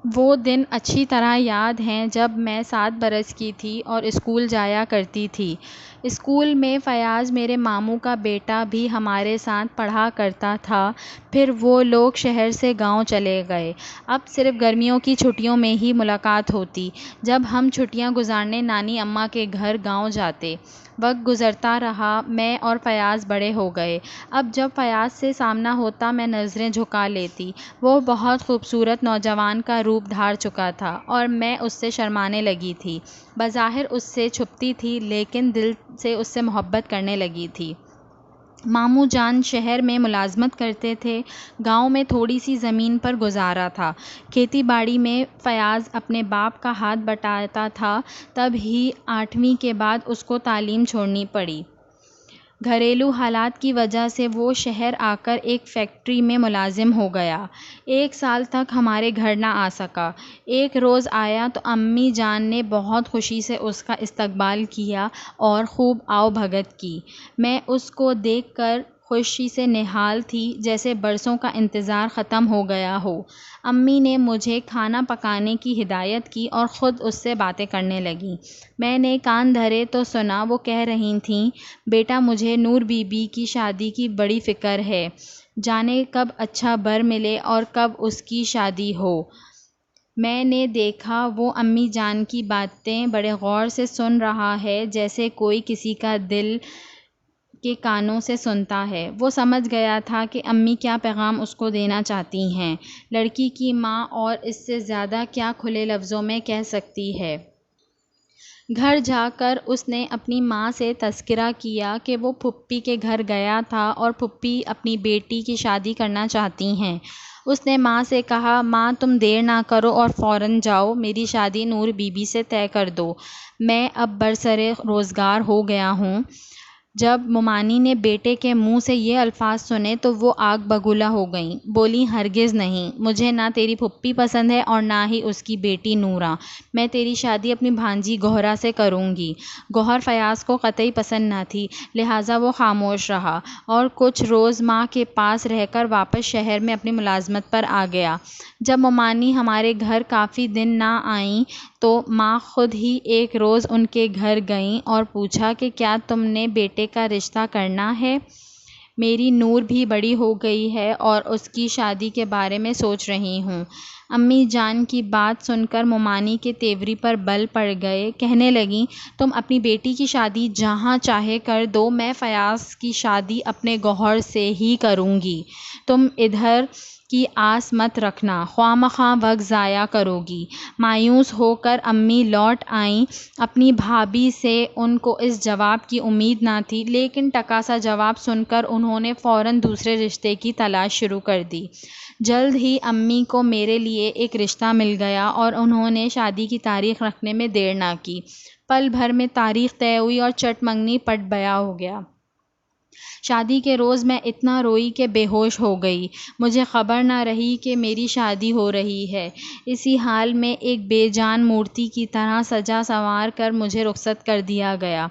وہ دن اچھی طرح یاد ہیں جب میں 7 برس کی تھی اور اسکول جایا کرتی تھی۔ اسکول میں فیاض میرے ماموں کا بیٹا بھی ہمارے ساتھ پڑھا کرتا تھا۔ پھر وہ لوگ شہر سے گاؤں چلے گئے۔ اب صرف گرمیوں کی چھٹیوں میں ہی ملاقات ہوتی، جب ہم چھٹیاں گزارنے نانی اماں کے گھر گاؤں جاتے۔ وقت گزرتا رہا، میں اور فیاض بڑے ہو گئے۔ اب جب فیاض سے سامنا ہوتا میں نظریں جھکا لیتی۔ وہ بہت خوبصورت نوجوان کا روپ دھار چکا تھا اور میں اس سے شرمانے لگی تھی۔ بظاہر اس سے چھپتی تھی لیکن دل سے اس سے محبت کرنے لگی تھی۔ ماموں جان شہر میں ملازمت کرتے تھے، گاؤں میں تھوڑی سی زمین پر گزارا تھا۔ کھیتی باڑی میں فیاض اپنے باپ کا ہاتھ بٹاتا تھا، تب ہی 8ویں کے بعد اس کو تعلیم چھوڑنی پڑی۔ گھریلو حالات کی وجہ سے وہ شہر آ کر ایک فیکٹری میں ملازم ہو گیا۔ 1 سال تک ہمارے گھر نہ آ سکا۔ ایک روز آیا تو امی جان نے بہت خوشی سے اس کا استقبال کیا اور خوب آؤ بھگت کی۔ میں اس کو دیکھ کر خوشی سے نہال تھی، جیسے برسوں کا انتظار ختم ہو گیا ہو۔ امی نے مجھے کھانا پکانے کی ہدایت کی اور خود اس سے باتیں کرنے لگیں۔ میں نے کان دھرے تو سنا، وہ کہہ رہی تھیں، بیٹا مجھے نور بی بی کی شادی کی بڑی فکر ہے، جانے کب اچھا بر ملے اور کب اس کی شادی ہو۔ میں نے دیکھا وہ امی جان کی باتیں بڑے غور سے سن رہا ہے، جیسے کوئی کسی کا دل کے کانوں سے سنتا ہے۔ وہ سمجھ گیا تھا کہ امی کیا پیغام اس کو دینا چاہتی ہیں۔ لڑکی کی ماں اور اس سے زیادہ کیا کھلے لفظوں میں کہہ سکتی ہے۔ گھر جا کر اس نے اپنی ماں سے تذکرہ کیا کہ وہ پھوپھی کے گھر گیا تھا اور پھوپھی اپنی بیٹی کی شادی کرنا چاہتی ہیں۔ اس نے ماں سے کہا، ماں تم دیر نہ کرو اور فوراً جاؤ، میری شادی نور بی بی سے طے کر دو، میں اب برسر روزگار ہو گیا ہوں۔ جب ممانی نے بیٹے کے منہ سے یہ الفاظ سنے تو وہ آگ بگولا ہو گئیں۔ بولیں، ہرگز نہیں، مجھے نہ تیری پھوپھی پسند ہے اور نہ ہی اس کی بیٹی نورا۔ میں تیری شادی اپنی بھانجی گوہرا سے کروں گی۔ گوہر فیاض کو قطعی پسند نہ تھی، لہٰذا وہ خاموش رہا اور کچھ روز ماں کے پاس رہ کر واپس شہر میں اپنی ملازمت پر آ گیا۔ جب ممانی ہمارے گھر کافی دن نہ آئیں تو ماں خود ہی ایک روز ان کے گھر گئیں اور پوچھا کہ کیا تم نے بیٹے کا رشتہ کرنا ہے؟ میری نور بھی بڑی ہو گئی ہے اور اس کی شادی کے بارے میں سوچ رہی ہوں۔ امی جان کی بات سن کر ممانی کے تیوری پر بل پڑ گئے۔ کہنے لگیں، تم اپنی بیٹی کی شادی جہاں چاہے کر دو، میں فیاض کی شادی اپنے گوہر سے ہی کروں گی۔ تم ادھر کی آس مت رکھنا، خواہ مخواہ وقت ضائع کرو گی۔ مایوس ہو کر امی لوٹ آئیں۔ اپنی بھابھی سے ان کو اس جواب کی امید نہ تھی، لیکن ٹکا سا جواب سن کر انہوں نے فوراً دوسرے رشتے کی تلاش شروع کر دی۔ جلد ہی امی کو میرے لیے ایک رشتہ مل گیا اور انہوں نے شادی کی تاریخ رکھنے میں دیر نہ کی۔ پل بھر میں تاریخ طے ہوئی اور چٹ منگنی پٹ بیاہ ہو گیا۔ شادی کے روز میں اتنا روئی کہ بے ہوش ہو گئی۔ مجھے خبر نہ رہی کہ میری شادی ہو رہی ہے۔ اسی حال میں ایک بے جان مورتی کی طرح سجا سنوار کر مجھے رخصت کر دیا گیا۔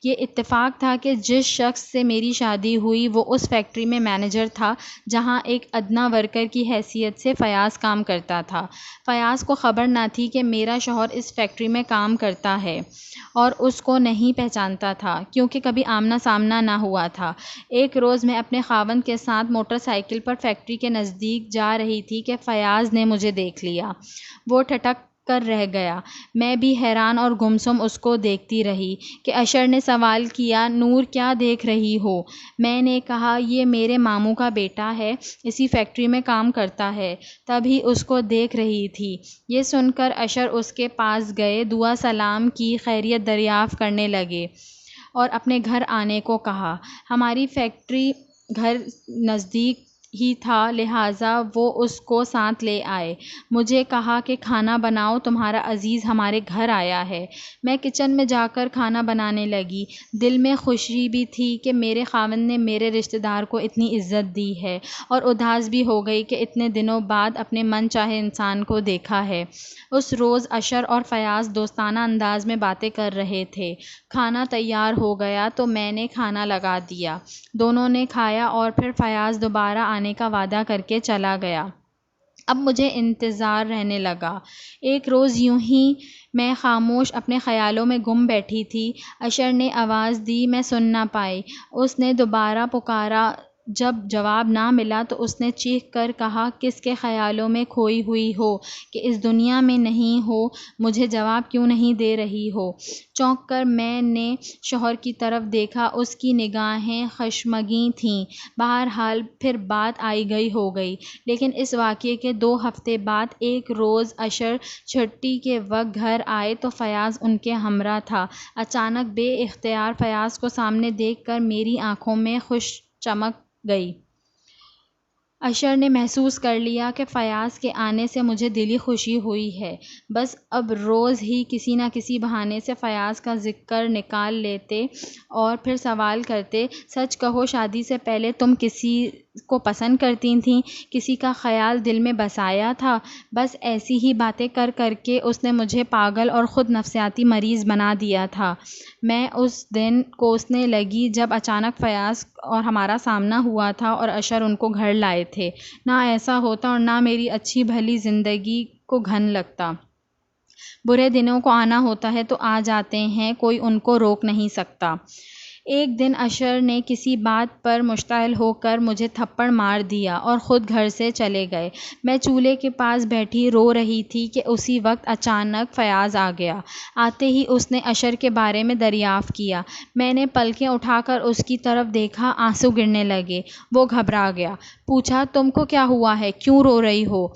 یہ اتفاق تھا کہ جس شخص سے میری شادی ہوئی وہ اس فیکٹری میں مینیجر تھا جہاں ایک ادنیٰ ورکر کی حیثیت سے فیاض کام کرتا تھا۔ فیاض کو خبر نہ تھی کہ میرا شوہر اس فیکٹری میں کام کرتا ہے اور اس کو نہیں پہچانتا تھا، کیونکہ کبھی آمنا سامنا نہ ہوا تھا۔ ایک روز میں اپنے خاوند کے ساتھ موٹر سائیکل پر فیکٹری کے نزدیک جا رہی تھی کہ فیاض نے مجھے دیکھ لیا۔ وہ ٹھٹک کر رہ گیا۔ میں بھی حیران اور گمسم اس کو دیکھتی رہی کہ اشر نے سوال کیا، نور کیا دیکھ رہی ہو؟ میں نے کہا، یہ میرے ماموں کا بیٹا ہے، اسی فیکٹری میں کام کرتا ہے، تبھی اس کو دیکھ رہی تھی۔ یہ سن کر اشر اس کے پاس گئے، دعا سلام کی، خیریت دریافت کرنے لگے اور اپنے گھر آنے کو کہا۔ ہماری فیکٹری گھر نزدیک ہی تھا، لہٰذا وہ اس کو ساتھ لے آئے۔ مجھے کہا کہ کھانا بناؤ، تمہارا عزیز ہمارے گھر آیا ہے۔ میں کچن میں جا کر کھانا بنانے لگی۔ دل میں خوشی بھی تھی کہ میرے خاوند نے میرے رشتہ دار کو اتنی عزت دی ہے، اور اداس بھی ہو گئی کہ اتنے دنوں بعد اپنے من چاہے انسان کو دیکھا ہے۔ اس روز اشر اور فیاض دوستانہ انداز میں باتیں کر رہے تھے۔ کھانا تیار ہو گیا تو میں نے کھانا لگا دیا۔ دونوں نے کھایا اور پھر فیاض دوبارہ آنے کا وعدہ کر کے چلا گیا۔ اب مجھے انتظار رہنے لگا۔ ایک روز یوں ہی میں خاموش اپنے خیالوں میں گم بیٹھی تھی، اشر نے آواز دی، میں سن نہ پائی۔ اس نے دوبارہ پکارا، جب جواب نہ ملا تو اس نے چیخ کر کہا، کس کے خیالوں میں کھوئی ہوئی ہو کہ اس دنیا میں نہیں ہو؟ مجھے جواب کیوں نہیں دے رہی ہو؟ چونک کر میں نے شوہر کی طرف دیکھا، اس کی نگاہیں خشمگیں تھیں۔ بہرحال پھر بات آئی گئی ہو گئی، لیکن اس واقعے کے 2 ہفتے بعد ایک روز اشر چھٹی کے وقت گھر آئے تو فیاض ان کے ہمراہ تھا۔ اچانک بے اختیار فیاض کو سامنے دیکھ کر میری آنکھوں میں خوش چمک گئی۔ اشر نے محسوس کر لیا کہ فیاض کے آنے سے مجھے دلی خوشی ہوئی ہے۔ بس اب روز ہی کسی نہ کسی بہانے سے فیاض کا ذکر نکال لیتے اور پھر سوال کرتے، سچ کہو شادی سے پہلے تم کسی کو پسند کرتی تھیں؟ کسی کا خیال دل میں بسایا تھا؟ بس ایسی ہی باتیں کر کر کے اس نے مجھے پاگل اور خود نفسیاتی مریض بنا دیا تھا۔ میں اس دن کوسنے لگی جب اچانک فیاض اور ہمارا سامنا ہوا تھا اور اشر ان کو گھر لائے تھے۔ نہ ایسا ہوتا اور نہ میری اچھی بھلی زندگی کو گھن لگتا۔ برے دنوں کو آنا ہوتا ہے تو آ جاتے ہیں، کوئی ان کو روک نہیں سکتا۔ ایک دن اشر نے کسی بات پر مشتعل ہو کر مجھے تھپڑ مار دیا اور خود گھر سے چلے گئے۔ میں چولہے کے پاس بیٹھی رو رہی تھی کہ اسی وقت اچانک فیاض آ گیا۔ آتے ہی اس نے اشر کے بارے میں دریافت کیا۔ میں نے پلکیں اٹھا کر اس کی طرف دیکھا، آنسو گرنے لگے۔ وہ گھبرا گیا۔ پوچھا، تم کو کیا ہوا ہے؟ کیوں رو رہی ہو؟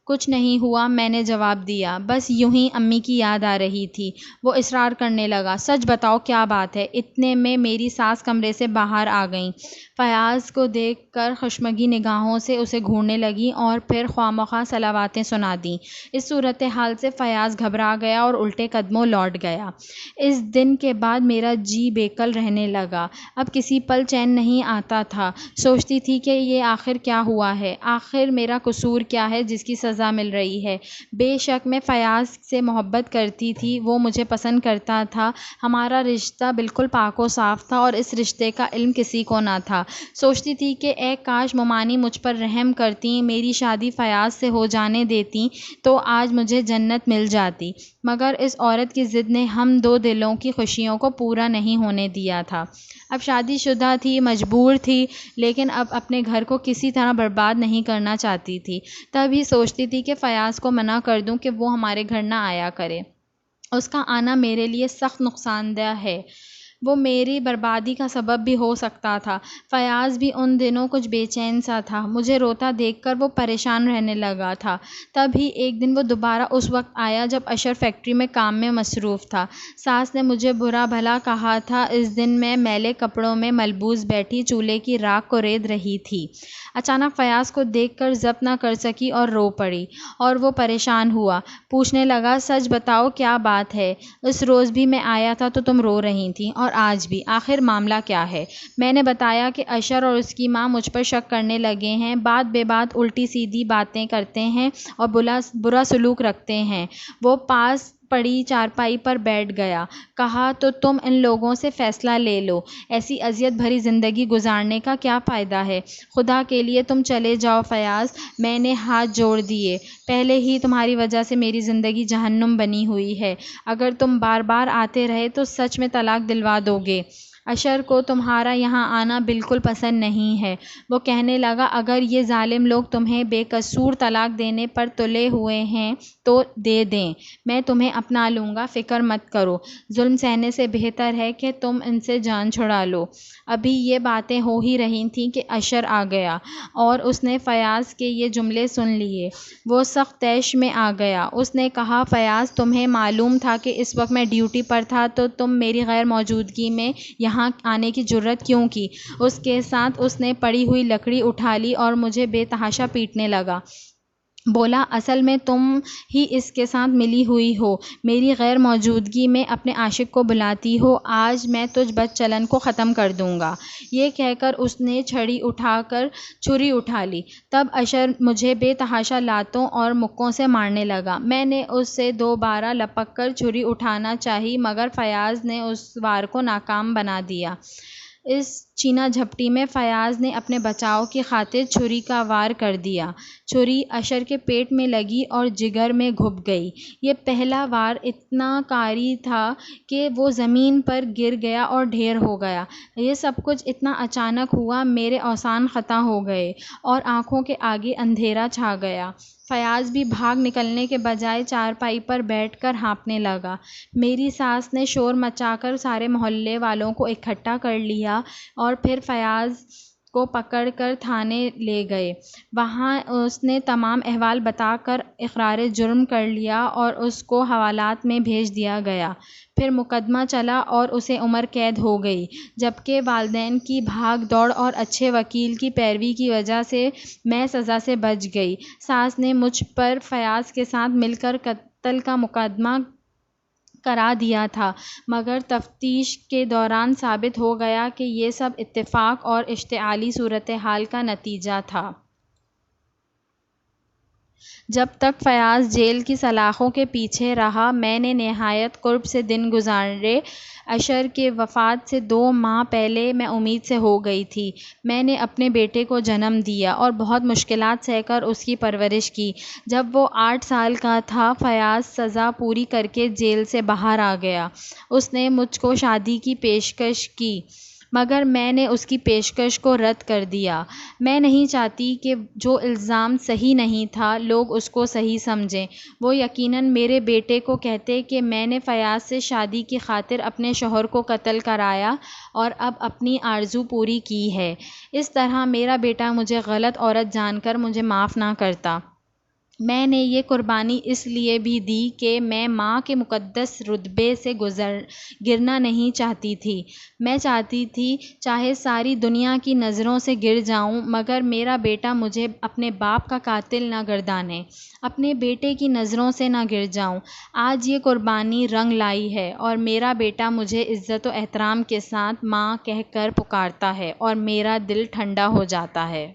کچھ نہیں ہوا، میں نے جواب دیا، بس یوں ہی امی کی یاد آ رہی تھی۔ وہ اصرار کرنے لگا، سچ بتاؤ کیا بات ہے؟ اتنے میں میری ساس کمرے سے باہر آ گئیں۔ فیاض کو دیکھ کر خشمگی نگاہوں سے اسے گھورنے لگیں اور پھر خواہ مخواہ صلواتیں سنا دیں۔ اس صورتحال سے فیاض گھبرا گیا اور الٹے قدموں لوٹ گیا۔ اس دن کے بعد میرا جی بےکل رہنے لگا۔ اب کسی پل چین نہیں آتا تھا۔ سوچتی تھی کہ یہ آخر کیا ہوا ہے؟ آخر میرا قصور کیا ہے جس کی سزا مل رہی ہے؟ بے شک میں فیاض سے محبت کرتی تھی، وہ مجھے پسند کرتا تھا، ہمارا رشتہ بالکل پاک و صاف تھا اور اس رشتے کا علم کسی کو نہ تھا۔ سوچتی تھی کہ اے کاش ممانی مجھ پر رحم کرتیں، میری شادی فیاض سے ہو جانے دیتیں تو آج مجھے جنت مل جاتی، مگر اس عورت کی ضد نے ہم 2 دلوں کی خوشیوں کو پورا نہیں ہونے دیا تھا۔ اب شادی شدہ تھی، مجبور تھی، لیکن اب اپنے گھر کو کسی طرح برباد نہیں کرنا چاہتی تھی۔ تب ہی سوچتی تھی کہ فیاض کو منع کر دوں کہ وہ ہمارے گھر نہ آیا کرے۔ اس کا آنا میرے لیے سخت نقصان دہ ہے، وہ میری بربادی کا سبب بھی ہو سکتا تھا۔ فیاض بھی ان دنوں کچھ بے چین سا تھا، مجھے روتا دیکھ کر وہ پریشان رہنے لگا تھا۔ تب ہی ایک دن وہ دوبارہ اس وقت آیا جب اشر فیکٹری میں کام میں مصروف تھا۔ ساس نے مجھے برا بھلا کہا تھا۔ اس دن میں میلے کپڑوں میں ملبوس بیٹھی چولہے کی راکھ کو رید رہی تھی۔ اچانک فیاض کو دیکھ کر ضبط نہ کر سکی اور رو پڑی، اور وہ پریشان ہوا، پوچھنے لگا، سچ بتاؤ کیا بات ہے؟ اس روز بھی میں آیا تھا تو تم رو رہی تھیں، اور آج بھی، آخر معاملہ کیا ہے؟ میں نے بتایا کہ اشر اور اس کی ماں مجھ پر شک کرنے لگے ہیں، بات بے بات الٹی سیدھی باتیں کرتے ہیں اور برا سلوک رکھتے ہیں۔ وہ پاس پڑی چارپائی پر بیٹھ گیا، کہا، تو تم ان لوگوں سے فیصلہ لے لو، ایسی اذیت بھری زندگی گزارنے کا کیا فائدہ ہے؟ خدا کے لیے تم چلے جاؤ فیاض۔ میں نے ہاتھ جوڑ دیے، پہلے ہی تمہاری وجہ سے میری زندگی جہنم بنی ہوئی ہے، اگر تم بار بار آتے رہے تو سچ میں طلاق دلوا دو گے۔ اشر کو تمہارا یہاں آنا بالکل پسند نہیں ہے۔ وہ کہنے لگا، اگر یہ ظالم لوگ تمہیں بے قصور طلاق دینے پر تلے ہوئے ہیں تو دے دیں، میں تمہیں اپنا لوں گا، فکر مت کرو، ظلم سہنے سے بہتر ہے کہ تم ان سے جان چھڑا لو۔ ابھی یہ باتیں ہو ہی رہی تھیں کہ اشر آ گیا اور اس نے فیاض کے یہ جملے سن لیے۔ وہ سخت طیش میں آ گیا۔ اس نے کہا، فیاض، تمہیں معلوم تھا کہ اس وقت میں ڈیوٹی پر تھا تو تم میری غیر موجودگی میں یہاں آنے کی جرات کیوں کی؟ اس کے ساتھ اس نے پڑی ہوئی لکڑی اٹھا لی اور مجھے بے تحاشا پیٹنے لگا۔ بولا، اصل میں تم ہی اس کے ساتھ ملی ہوئی ہو، میری غیر موجودگی میں اپنے عاشق کو بلاتی ہو، آج میں تجھ بد چلن کو ختم کر دوں گا۔ یہ کہہ کر اس نے چھری اٹھا لی۔ تب اشر مجھے بے تحاشا لاتوں اور مکوں سے مارنے لگا۔ میں نے اس سے دوبارہ لپک کر چھری اٹھانا چاہی، مگر فیاض نے اس وار کو ناکام بنا دیا۔ اس چینا جھپٹی میں فیاض نے اپنے بچاؤ کی خاطر چھری کا وار کر دیا۔ چھری اشر کے پیٹ میں لگی اور جگر میں گھپ گئی۔ یہ پہلا وار اتنا کاری تھا کہ وہ زمین پر گر گیا اور ڈھیر ہو گیا۔ یہ سب کچھ اتنا اچانک ہوا، میرے اوزان خطا ہو گئے اور آنکھوں کے آگے اندھیرا چھا گیا۔ فیاض بھی بھاگ نکلنے کے بجائے چارپائی پر بیٹھ کر ہانپنے لگا۔ میری ساس نے شور مچا کر سارے محلے والوں کو اکٹھا کر لیا اور پھر فیاض کو پکڑ کر تھانے لے گئے۔ وہاں اس نے تمام احوال بتا کر اقرار جرم کر لیا اور اس کو حوالات میں بھیج دیا گیا۔ پھر مقدمہ چلا اور اسے عمر قید ہو گئی، جبکہ والدین کی بھاگ دوڑ اور اچھے وکیل کی پیروی کی وجہ سے میں سزا سے بچ گئی۔ ساس نے مجھ پر فیاض کے ساتھ مل کر قتل کا مقدمہ کرا دیا تھا، مگر تفتیش کے دوران ثابت ہو گیا کہ یہ سب اتفاق اور اشتعالی صورتحال کا نتیجہ تھا۔ جب تک فیاض جیل کی سلاخوں کے پیچھے رہا، میں نے نہایت قرب سے دن گزارے۔ اشر کی وفات سے 2 ماہ پہلے میں امید سے ہو گئی تھی۔ میں نے اپنے بیٹے کو جنم دیا اور بہت مشکلات سہہ کر اس کی پرورش کی۔ جب وہ 8 سال کا تھا، فیاض سزا پوری کر کے جیل سے باہر آ گیا۔ اس نے مجھ کو شادی کی پیشکش کی، مگر میں نے اس کی پیشکش کو رد کر دیا۔ میں نہیں چاہتی کہ جو الزام صحیح نہیں تھا، لوگ اس کو صحیح سمجھیں۔ وہ یقیناً میرے بیٹے کو کہتے کہ میں نے فیاض سے شادی کی خاطر اپنے شوہر کو قتل کرایا اور اب اپنی آرزو پوری کی ہے۔ اس طرح میرا بیٹا مجھے غلط عورت جان کر مجھے معاف نہ کرتا۔ میں نے یہ قربانی اس لیے بھی دی کہ میں ماں کے مقدس رتبے سے گرنا نہیں چاہتی تھی۔ میں چاہتی تھی چاہے ساری دنیا کی نظروں سے گر جاؤں، مگر میرا بیٹا مجھے اپنے باپ کا قاتل نہ گردانے، اپنے بیٹے کی نظروں سے نہ گر جاؤں۔ آج یہ قربانی رنگ لائی ہے اور میرا بیٹا مجھے عزت و احترام کے ساتھ ماں کہہ کر پکارتا ہے اور میرا دل ٹھنڈا ہو جاتا ہے۔